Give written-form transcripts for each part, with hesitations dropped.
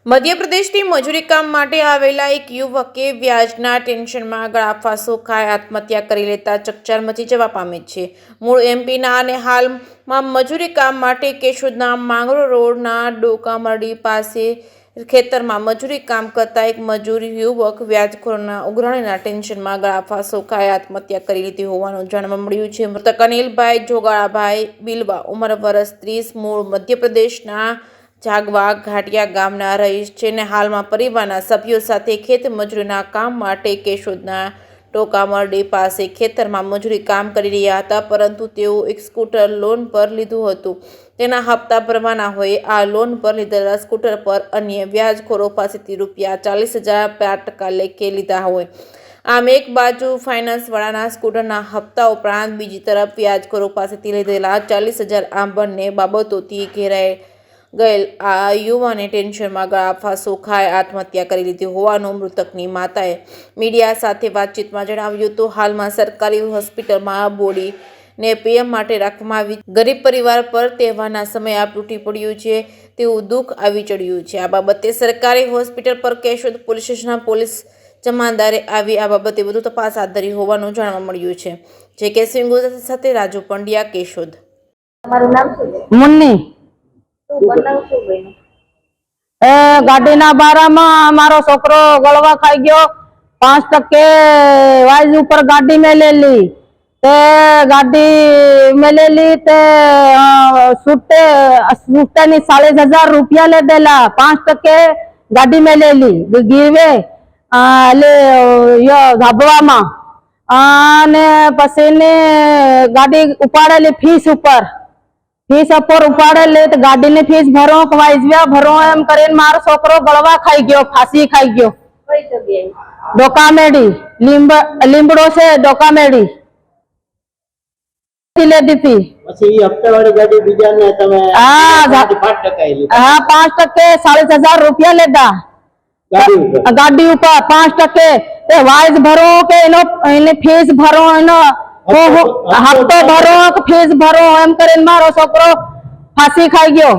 મધ્યપ્રદેશથી મજૂરી કામ માટે આવેલા એક યુવકે વ્યાજના ટેન્શનમાં ગળાફાંસો ખાઈ આત્મહત્યા કરી લેતા ચકચાર મચી જવા પામી છે। મૂળ એમપીના અને હાલમાં મજૂરી કામ માટે કેશોદના માંગરો રોડના ડોકામરડી પાસે ખેતરમાં મજૂરી કામ કરતા એક મજૂર યુવક વ્યાજખોરના ઉઘરાણીના ટેન્શનમાં ગળાફાંસો ખાઈ આત્મહત્યા કરી લીધી હોવાનું જાણવા મળ્યું છે। મૃતક અનિલભાઈ જોગાળાભાઈ બિલવા ઉંમર વર્ષ 30 મૂળ મધ્યપ્રદેશના જાગવા ઘાટિયા ગામના રહીશ છે અને હાલમાં પરિવારના સભ્યો સાથે ખેત મજૂરીના કામ માટે કેશોદના ટોકામરડી પાસે ખેતરમાં મજૂરી કામ કરી રહ્યા હતા, પરંતુ તેઓ એક સ્કૂટર લોન પર લીધું હતું। તેના હપ્તા ભરવાના હોય આ લોન પર લીધેલા સ્કૂટર પર અન્ય વ્યાજખોરો પાસેથી ₹40,000 5% લેખે લીધા હોય। આમ એક બાજુ ફાઇનાન્સવાળાના સ્કૂટરના હપ્તા ઉપરાંત બીજી તરફ વ્યાજખોરો પાસેથી લીધેલા 40,000 આમ બંને બાબતોથી ઘેરાઈ ગયેલ આ યુવાને ટેન્શનમાં ગળાફાંસો ખાઈ આત્મહત્યા કરી લીધી હોવાનું મૃતકની માતાએ મીડિયા સાથે વાતચીતમાં જણાવ્યું હતું। હાલમાં સરકારી હોસ્પિટલમાં બોડીને પીએમ માટે રાખવામાં આવી। ગરીબ પરિવાર પર તહેવારના સમયે આ તૂટી પડ્યું છે તેવું દુઃખ આવી ચડ્યું છે। આ બાબતે સરકારી હોસ્પિટલ પર કેશોદ પોલીસ સ્ટેશનના પોલીસ જમાદારે આવી આ બાબતે વધુ તપાસ હાથ ધરી હોવાનું જાણવા મળ્યું છે। જે કે સિંગુ સાથે રાજુ પંડ્યા, કેશોદ। તમારું નામ શું છે? मुन्नी गाड़ी ना बारा में मारो छोकरो गलवा खाई गयो 5% वाइज ऊपर गाड़ी में ले ली ते गाड़ी में ले ली ते सूटे ની 40,000 रुपया ले देला 5% गाड़ी में ले ली गिरवे ले धाबवा में અને પછી ને ગાડી ઉપાડેલી ફીસ ઉપર ઉપાડે લે તો ગાડી ની ફીસ ભરો વાઇઝવ્યા ભરો એમ કરીને મારો છોકરો ગળવા ખાઈ ગયો, ફાંસી ખાઈ ગયો। કઈ જગ્યાએ? ડોકામેડી લીમડો છે ડોકામેડી લે દીધી। પછી ઈ હપ્તાવાળી ગાડી બીજાને તમે હા 5% લીધા? હા 5% 40,000 રૂપિયા લેતા ગાડી ઉપર 5% તે વાઇઝ ભરો કે એને ફીસ ભરો એનો હપ્તો ભરો કે ફીસ ભરો એમ કરીને મારો છોકરો ફાંસી ખાઈ ગયો।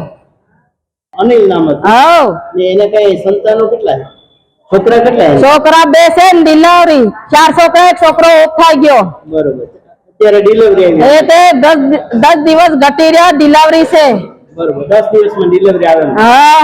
અનિલ નામ હતું? હા। ને એને કઈ સંતાનો કેટલા છે? છોકરા કેટલા છે? છોકરા 2 છે ને ડિલિવરી 4 છોકરા એક છોકરો ઓફ થઈ ગયો। બરોબર, અત્યારે ડિલિવરી આવી? એ તે 10 દિવસ ઘટી રહ્યા ડિલિવરી છે। બરોબર, 10 દિવસમાં ડિલિવરી આવે? હા।